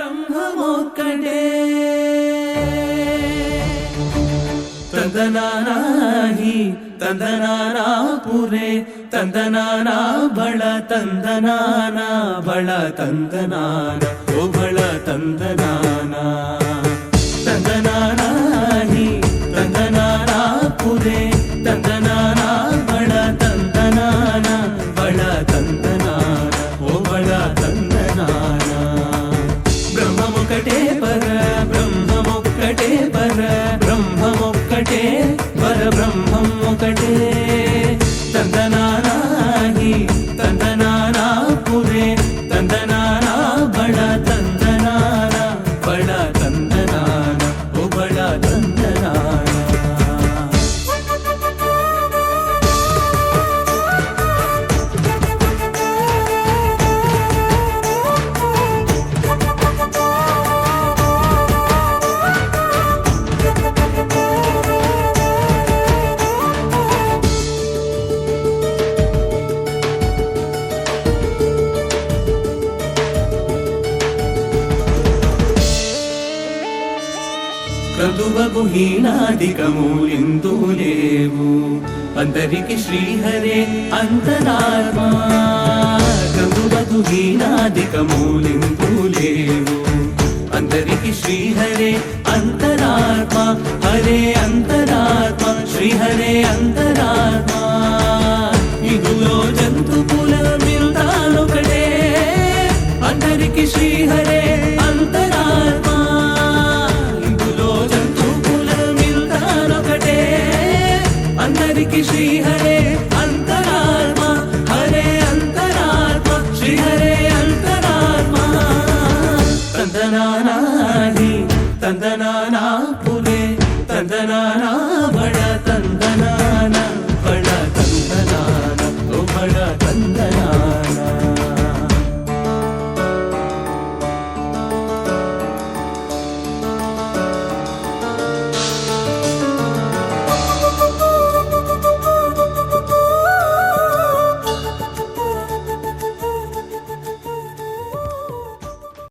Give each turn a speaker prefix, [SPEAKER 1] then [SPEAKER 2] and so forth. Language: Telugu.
[SPEAKER 1] పరబ్రహ్మమొక్కటే తందనానాహి తందనానా పురే తందనానా బళ తందనానా బళ తందనానా ఓ బళ తందనానా తందనానాహి తందనానా పురే తందనానా బళ తందనానా బళ తందనానా ఓ బళ తందనానా బ్రహ్మమొక్కటే పర బ్రహ్మమొక్కటే పర బ్రహ్మమొక్కటే పర బ్రహ్మం ఒకటే తందనానాహి తందనానా పురే తందనానా బళ తందనానా బళ తందనానా ఓ బళ తందనానా క్రతువగు హీనాదికములిందు లేవు అందరికి శ్రీహరే అంతరాత్మా క్రతువగు హీనాదికములిందు లేవు అందరికి శ్రీహరే అంతరాత్మా హరే అంతరాత్మా శ్రీహరే అంతరాత్మా ఇదులో జంతు కుల మిరుతానొకటే అందరికి శ్రీహరే అంతరాత్మా అందరికి శ్రీహరే అంతరాత్మ హరే అంతరాత్మ శ్రీహరే అంతరాత్మ తందనానాహి తందనానా పురే తందనానా